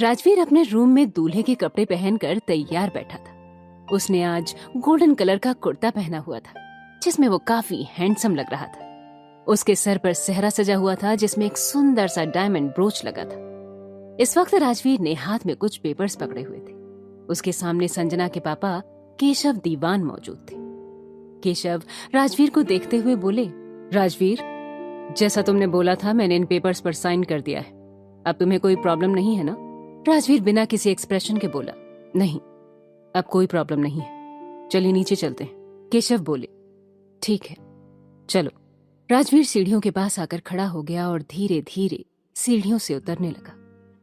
राजवीर अपने रूम में दूल्हे के कपड़े पहनकर तैयार बैठा था। उसने आज गोल्डन कलर का कुर्ता पहना हुआ था जिसमें वो काफी हैंडसम लग रहा था। उसके सर पर सेहरा सजा हुआ था जिसमें एक सुंदर सा डायमंड ब्रोच लगा था। इस वक्त राजवीर ने हाथ में कुछ पेपर्स पकड़े हुए थे। उसके सामने संजना के पापा केशव दीवान मौजूद थे। केशव राजवीर को देखते हुए बोले, राजवीर, जैसा तुमने बोला था मैंने इन पेपर्स पर साइन कर दिया है। अब तुम्हें कोई प्रॉब्लम नहीं है ना? राजवीर बिना किसी एक्सप्रेशन के बोला, नहीं, अब कोई प्रॉब्लम नहीं है, चलिए नीचे चलते हैं। केशव बोले, ठीक है चलो। राजवीर सीढ़ियों के पास आकर खड़ा हो गया और धीरे धीरे सीढ़ियों से उतरने लगा।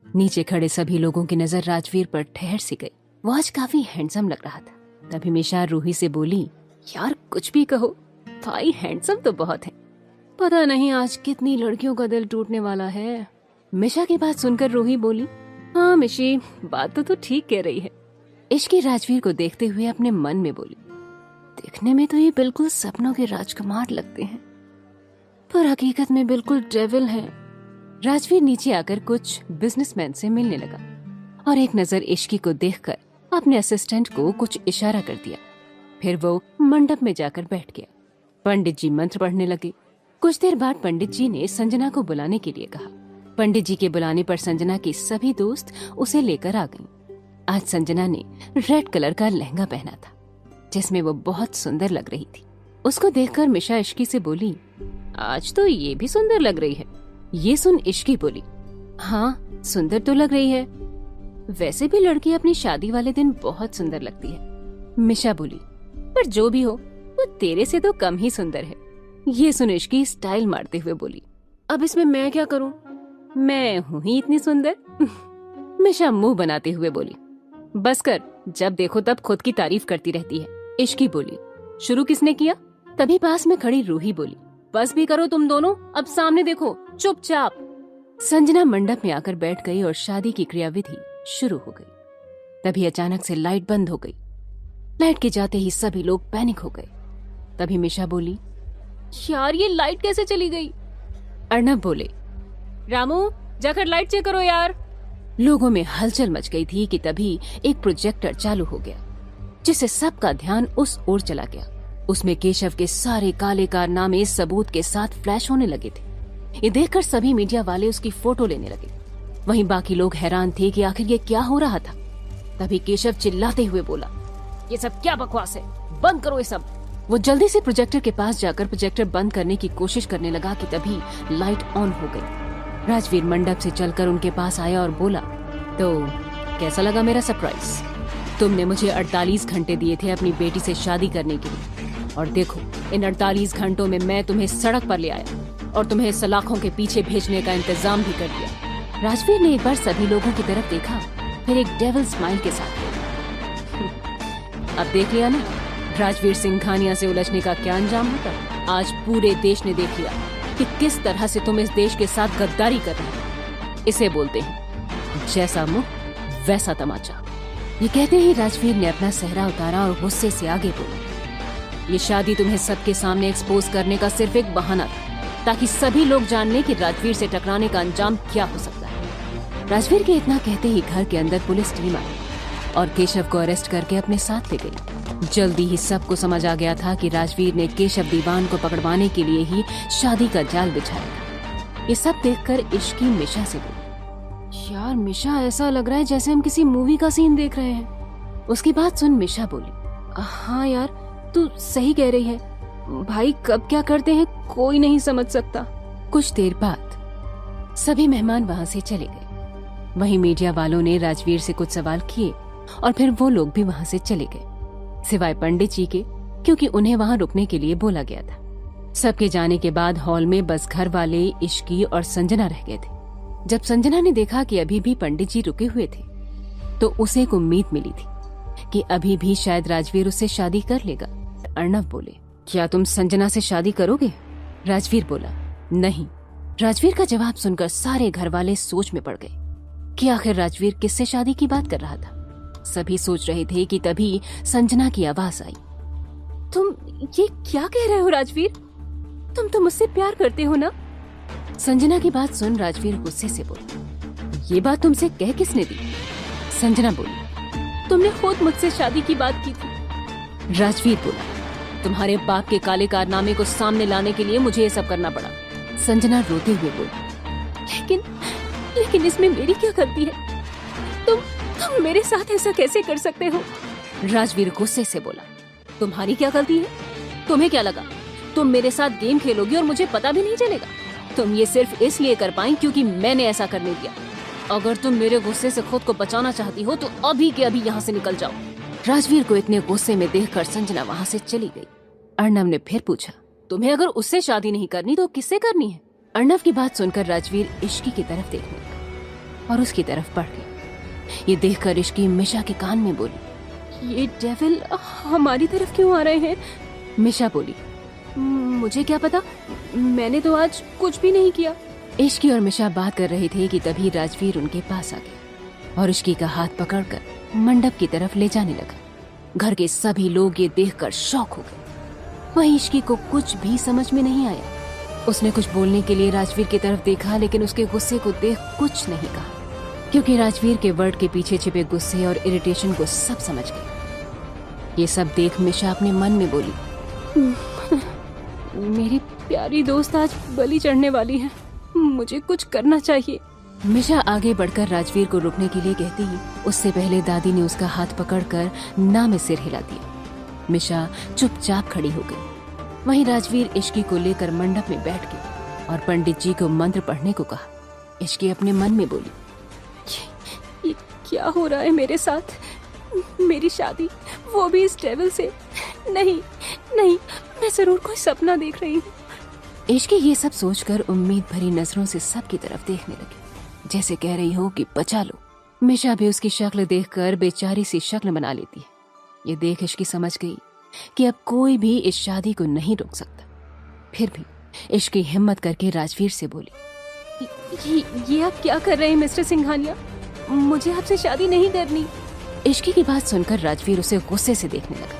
नीचे खड़े सभी लोगों की नजर राजवीर पर ठहर सी गई। वो आज काफी हैंडसम लग रहा था। तभी मिशा रूही से बोली, यार कुछ भी कहो, भाई हैंडसम तो बहुत है। पता नहीं आज कितनी लड़कियों का दिल टूटने वाला है। मिशा की बात सुनकर रूही बोली, हाँ मिशी, बात तो ठीक कह रही है। इश्की राजवीर को देखते हुए अपने मन में बोली, देखने में तो ये बिल्कुल सपनों के राजकुमार लगते हैं, पर हकीकत में बिल्कुल डेविल हैं। राजवीर नीचे आकर कुछ बिजनेसमैन से मिलने लगा और एक नजर इश्की को देखकर अपने असिस्टेंट को कुछ इशारा कर दिया। फिर वो मंडप में जाकर बैठ गया। पंडित जी मंत्र पढ़ने लगे। कुछ देर बाद पंडित जी ने संजना को बुलाने के लिए कहा। पंडित जी के बुलाने पर संजना की सभी दोस्त उसे लेकर आ गईं। आज संजना ने रेड कलर का लहंगा पहना था जिसमें वो बहुत सुंदर लग रही थी। उसको देखकर मिशा इश्की से बोली, आज तो ये भी सुंदर लग रही है। ये सुन इश्की बोली, हाँ सुंदर तो लग रही है, वैसे भी लड़की अपनी शादी वाले दिन बहुत सुंदर लगती है। मिशा बोली, पर जो भी हो वो तेरे से तो कम ही सुंदर है। ये सुन इश्की स्टाइल मारते हुए बोली, अब इसमें मैं क्या करूं, मैं हूं ही इतनी सुंदर। मिशा मुंह बनाते हुए बोली, बस कर, जब देखो तब खुद की तारीफ करती रहती है। इश्की बोली, शुरू किसने किया? तभी पास में खड़ी रूही बोली, बस भी करो तुम दोनों, अब सामने देखो चुपचाप। संजना मंडप में आकर बैठ गई और शादी की क्रियाविधि शुरू हो गई। तभी अचानक से लाइट बंद हो गई। लाइट के जाते ही सभी लोग पैनिक हो गए। तभी मिशा बोली, यार ये लाइट कैसे चली गई? अर्नब बोले, रामू जाकर लाइट चेक करो यार। लोगों में हलचल मच गई थी कि तभी एक प्रोजेक्टर चालू हो गया जिससे सबका ध्यान उस ओर चला गया। उसमें केशव के सारे काले कारनामे सबूत के साथ फ्लैश होने लगे थे। ये देखकर सभी मीडिया वाले उसकी फोटो लेने लगे। वहीं बाकी लोग हैरान थे कि आखिर ये क्या हो रहा था। तभी केशव चिल्लाते हुए बोला, ये सब क्या बकवास है, बंद करो ये सब। वो जल्दी से प्रोजेक्टर के पास जाकर प्रोजेक्टर बंद करने की कोशिश करने लगा कि तभी लाइट ऑन हो गई। राजवीर मंडप से चलकर उनके पास आया और बोला, तो कैसा लगा मेरा सरप्राइज? तुमने मुझे 48 घंटे दिए थे अपनी बेटी से शादी करने के लिए, और देखो इन 48 घंटों में मैं तुम्हें सड़क पर ले आया और तुम्हें सलाखों के पीछे भेजने का इंतजाम भी कर दिया। राजवीर ने एक बार सभी लोगों की तरफ देखा, फिर एक डेविल स्माइल के साथ अब देख लिया ना राजवीर सिंघानिया से उलझने का क्या अंजाम होता। आज पूरे देश ने देख लिया कि किस तरह से तुम इस देश के साथ गद्दारी कर रहे हो। इसे बोलते हैं जैसा मुंह वैसा तमाचा। ये कहते ही राजवीर ने अपना सेहरा उतारा और गुस्से से आगे बोला, ये शादी तुम्हें सबके सामने एक्सपोज करने का सिर्फ एक बहाना था ताकि सभी लोग जान लें कि राजवीर से टकराने का अंजाम क्या हो सकता है। राजवीर के इतना कहते ही घर के अंदर पुलिस टीम आई और केशव को अरेस्ट करके अपने साथ ले गई। जल्दी ही सबको समझ आ गया था कि राजवीर ने केशव दीवान को पकड़वाने के लिए ही शादी का जाल बिछाया था। ये सब देखकर इश्की मिशा से बोली, यार मिशा ऐसा लग रहा है जैसे हम किसी मूवी का सीन देख रहे हैं। उसकी बात सुन मिशा बोली, हाँ यार तू सही कह रही है, भाई कब क्या करते हैं कोई नहीं समझ सकता। कुछ देर बाद सभी मेहमान वहाँ से चले गए। वहीं मीडिया वालों ने राजवीर से कुछ सवाल किए और फिर वो लोग भी वहाँ से चले गए सिवाय पंडित जी के, क्योंकि उन्हें वहाँ रुकने के लिए बोला गया था। सबके जाने के बाद हॉल में बस घर वाले इश्की और संजना रह गए थे। जब संजना ने देखा कि अभी भी पंडित जी रुके हुए थे तो उसे एक उम्मीद मिली थी कि अभी भी शायद राजवीर उससे शादी कर लेगा। अर्नब बोले, क्या तुम संजना से शादी करोगे? राजवीर बोला, नहीं। राजवीर का जवाब सुनकर सारे घर वाले सोच में पड़ गए कि आखिर राजवीर किससे शादी की बात कर रहा था। सभी सोच रहे थे कि तभी संजना की आवाज आई, तुम ये क्या कह रहे हो राजवीर? तुम तो मुझसे प्यार करते हो ना? संजना की बात सुन राजवीर गुस्से से बोला, ये बात तुमसे कह किसने दी? संजना बोली, तुमने खुद मुझसे शादी की बात की थी। राजवीर बोला, तुम्हारे बाप के काले कारनामे को सामने लाने के लिए मुझे ये सब करना पड़ा। संजना रोते हुए बोली, लेकिन इसमें मेरी क्या गलती है? तुम मेरे साथ ऐसा कैसे कर सकते हो? राजवीर गुस्से से बोला, तुम्हारी क्या गलती है? तुम्हें क्या लगा तुम मेरे साथ गेम खेलोगी और मुझे पता भी नहीं चलेगा? तुम ये सिर्फ इसलिए कर पाई क्योंकि मैंने ऐसा करने दिया। अगर तुम मेरे गुस्से से खुद को बचाना चाहती हो तो अभी के अभी यहाँ से निकल जाओ। राजवीर को इतने गुस्से में देखकर संजना वहाँ से चली गई। अर्णव ने फिर पूछा, तुम्हें अगर उससे शादी नहीं करनी तो किससे करनी है? अर्णव की बात सुनकर राजवीर इश्की की तरफ देखने लगा और उसकी तरफ बढ़ गया। ये देखकर इश्की मिशा के कान में बोली, ये डेविल हमारी तरफ क्यों आ रहे हैं? मिशा बोली, मुझे क्या पता, मैंने तो आज कुछ भी नहीं किया। इश्की और मिशा बात कर रहे थे कि तभी राजवीर उनके पास आ गया और इश्की का हाथ पकड़कर मंडप की तरफ ले जाने लगा। घर के सभी लोग ये देखकर शॉक हो गए। वहीं इश्की को कुछ भी समझ में नहीं आया। उसने कुछ बोलने के लिए राजवीर की तरफ देखा, लेकिन उसके गुस्से को देख कुछ नहीं कहा, क्योंकि राजवीर के वर्ड के पीछे छिपे गुस्से और इरिटेशन को सब समझ गए। ये सब देख मिशा अपने मन में बोली, मेरी प्यारी दोस्त आज बलि चढ़ने वाली है, मुझे कुछ करना चाहिए। मिशा आगे बढ़कर राजवीर को रुकने के लिए कहती ही उससे पहले दादी ने उसका हाथ पकड़कर ना में सिर हिला दिया। मिशा चुपचाप खड़ी हो गई। वहीं राजवीर इश्की को लेकर मंडप में बैठ गई और पंडित जी को मंत्र पढ़ने को कहा। इश्की अपने मन में बोली, ये क्या हो रहा है मेरे साथ? मेरी शादी, वो भी इस डेविल से? नहीं, मैं जरूर कोई सपना देख रही हूँ। इश्की ये सब सोचकर उम्मीद भरी नजरों से सबकी तरफ देखने लगी, जैसे कह रही हो कि बचा लो। मिशा भी उसकी शक्ल देखकर बेचारी सी शक्ल बना लेती है। ये देख इश्की समझ गई कि अब कोई भी इस शादी को नहीं रोक सकता। फिर भी इश्की हिम्मत करके राजवीर से बोली, ये आप क्या कर रहे हैं मिस्टर सिंघानिया? मुझे आपसे शादी नहीं करनी। इश्की की बात सुनकर राजवीर उसे गुस्से से देखने लगा।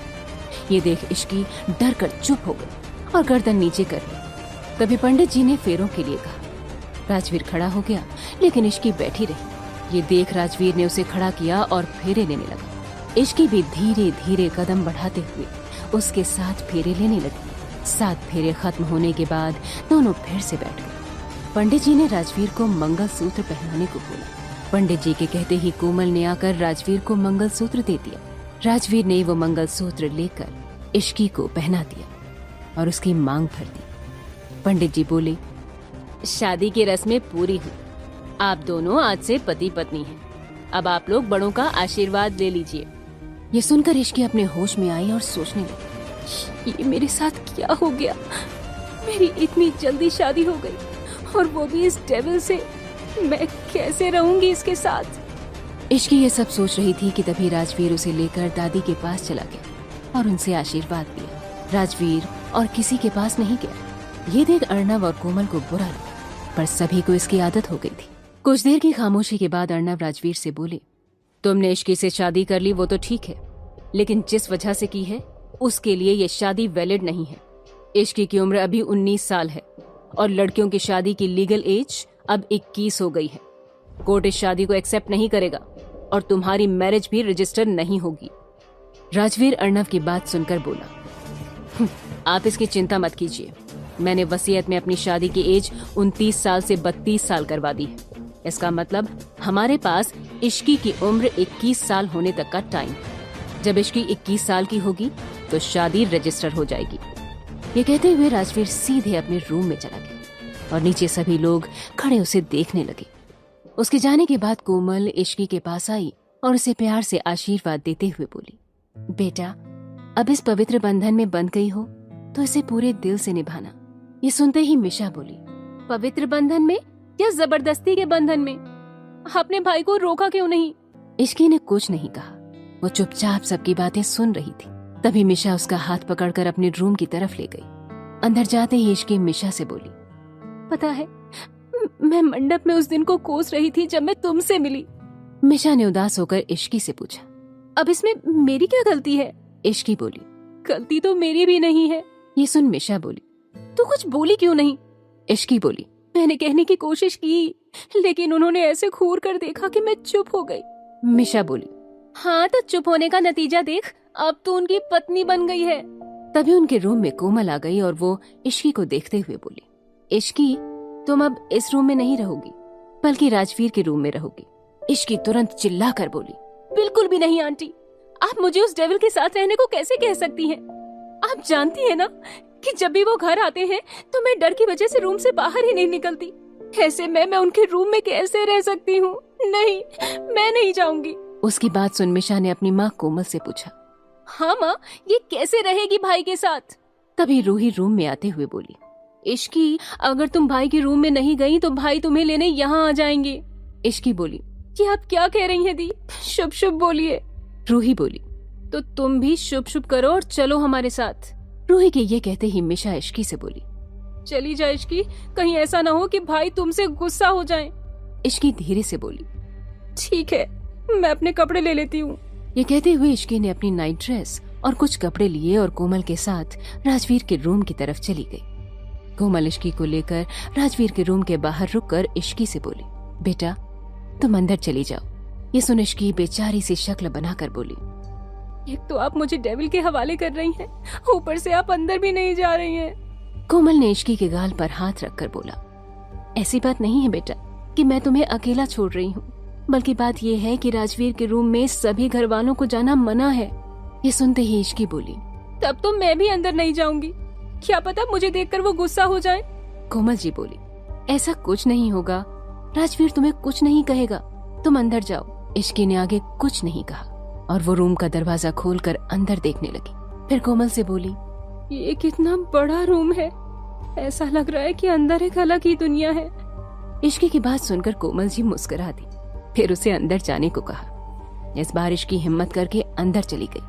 ये देख इश्की डर कर चुप हो गई और गर्दन नीचे कर ली। तभी पंडित जी ने फेरों के लिए कहा। राजवीर खड़ा हो गया, लेकिन इश्की बैठी रही। ये देख राजवीर ने उसे खड़ा किया और फेरे लेने लगा। इश्की भी धीरे धीरे कदम बढ़ाते हुए उसके साथ फेरे लेने लगी। 7 फेरे खत्म होने के बाद दोनों फिर से बैठ गए। पंडित जी ने राजवीर को मंगलसूत्र पहनाने को बोला। पंडित जी के कहते ही कोमल ने आकर राजवीर को मंगलसूत्र दे दिया। राजवीर ने वो मंगलसूत्र लेकर इश्की को पहना दिया और उसकी मांग भर दी। पंडित जी बोले, शादी की रस्में पूरी हुई। आप दोनों आज से पति पत्नी हैं। अब आप लोग बड़ों का आशीर्वाद ले लीजिए। ये सुनकर इश्की अपने होश में आई और सोचने लगी, ये मेरे साथ क्या हो गया? मेरी इतनी जल्दी शादी हो गई और वो भी इस डेविल से। मैं कैसे रहूंगी इसके साथ? इश्की ये सब सोच रही थी कि तभी राजवीर उसे लेकर दादी के पास चला गया और उनसे आशीर्वाद लिया। राजवीर और किसी के पास नहीं गया। ये देख अर्णव और कोमल को बुरा लगा, पर सभी को इसकी आदत हो गई थी। कुछ देर की खामोशी के बाद अर्णव राजवीर से बोले, तुमने इश्की से शादी कर ली वो तो ठीक है, लेकिन जिस वजह से की है उसके लिए ये शादी वैलिड नहीं है। इश्की की उम्र अभी 19 साल है और लड़कियों की शादी की लीगल एज अब 21 हो गई है। कोर्ट इस शादी को एक्सेप्ट नहीं करेगा और तुम्हारी मैरिज भी रजिस्टर नहीं होगी। राजवीर अर्णव की बात सुनकर बोला, आप इसकी चिंता मत कीजिए। मैंने वसीयत में अपनी शादी की एज 29 साल से 32 साल करवा दी है। इसका मतलब हमारे पास इश्की की उम्र 21 साल होने तक का टाइम। जब इश्की 21 साल की होगी तो शादी रजिस्टर हो जाएगी। ये कहते हुए राजवीर सीधे अपने रूम में चला गया और नीचे सभी लोग खड़े उसे देखने लगे। उसके जाने के बाद कोमल इश्की के पास आई और उसे प्यार से आशीर्वाद देते हुए बोली, बेटा अब इस पवित्र बंधन में बंध गई हो तो इसे पूरे दिल से निभाना। ये सुनते ही मिशा बोली, पवित्र बंधन में या जबरदस्ती के बंधन में? अपने भाई को रोका क्यों नहीं? इश्की ने कुछ नहीं कहा, वो चुपचाप सबकी बातें सुन रही थी। तभी मिशा उसका हाथ पकड़कर अपने रूम की तरफ ले गई। अंदर जाते ही इश्की मिशा से बोली, पता है मैं मंडप में उस दिन को कोस रही थी जब मैं तुमसे मिली। मिशा ने उदास होकर इश्की से पूछा, अब इसमें मेरी क्या गलती है? इश्की बोली, गलती तो मेरी भी नहीं है। ये सुन मिशा बोली, तू कुछ बोली क्यों नहीं? इश्की बोली, मैंने कहने की कोशिश की, लेकिन उन्होंने ऐसे घूर कर देखा कि मैं चुप हो गई। मिशा बोली, हाँ तो चुप होने का नतीजा देख, अब तो उनकी पत्नी बन गई है। तभी उनके रूम में कोमल आ गई और वो इश्की को देखते हुए बोली, इश्की, तुम अब इस रूम में नहीं रहोगी, बल्कि राजवीर के रूम में रहोगी। इश्की तुरंत चिल्ला कर बोली, बिल्कुल भी नहीं आंटी, आप मुझे उस डेविल के साथ रहने को कैसे कह सकती हैं? आप जानती हैं ना कि जब भी वो घर आते हैं तो मैं डर की वजह से रूम से बाहर ही नहीं निकलती। ऐसे में मैं उनके रूम में कैसे रह सकती हूँ? नहीं, मैं नहीं जाऊंगी। उसकी बात सुन मिशा ने अपनी माँ कोमल से पूछा, हाँ माँ, ये कैसे रहेगी भाई के साथ? तभी रूही रूम में आते हुए बोली, इश्की, अगर तुम भाई के रूम में नहीं गई तो भाई तुम्हें लेने यहाँ आ जाएंगे। इश्की बोली, ये आप क्या कह रही हैं दी? शुभ शुभ बोलिए। रूही बोली, तो तुम भी शुभ शुभ करो और चलो हमारे साथ। रूही के ये कहते ही मिशा इश्की से बोली, चली जा इश्की, कहीं ऐसा ना हो कि भाई तुमसे गुस्सा हो जाएं। इश्की धीरे से बोली, ठीक है, मैं अपने कपड़े ले लेती हूँ। ये कहते हुए इश्की ने अपनी नाइट ड्रेस और कुछ कपड़े लिए और कोमल के साथ राजवीर के रूम की तरफ चली गई। कोमल इश्की को लेकर राजवीर के रूम के बाहर रुककर इश्की से बोली, बेटा तुम अंदर चली जाओ। ये सुन इश्की बेचारी सी शक्ल बनाकर बोली, एक तो आप मुझे डेविल के हवाले कर रही हैं, ऊपर से आप अंदर भी नहीं जा रही हैं। कोमल ने इश्की के गाल पर हाथ रखकर बोला, ऐसी बात नहीं है बेटा कि मैं तुम्हें अकेला छोड़ रही हूँ, बल्कि बात यह है कि राजवीर के रूम में सभी घर वालों को जाना मना है। ये सुनते ही इश्की बोली, तब तो मैं भी अंदर नहीं जाऊंगी, क्या पता मुझे देखकर वो गुस्सा हो जाए। कोमल जी बोली, ऐसा कुछ नहीं होगा, राजवीर तुम्हें कुछ नहीं कहेगा, तुम अंदर जाओ। इश्की ने आगे कुछ नहीं कहा और वो रूम का दरवाजा खोलकर अंदर देखने लगी। फिर कोमल से बोली, ये कितना बड़ा रूम है, ऐसा लग रहा है कि अंदर एक अलग ही दुनिया है। इश्की की बात सुनकर कोमल जी मुस्कुरा दी, फिर उसे अंदर जाने को कहा। इस बार इश्की हिम्मत करके अंदर चली गई।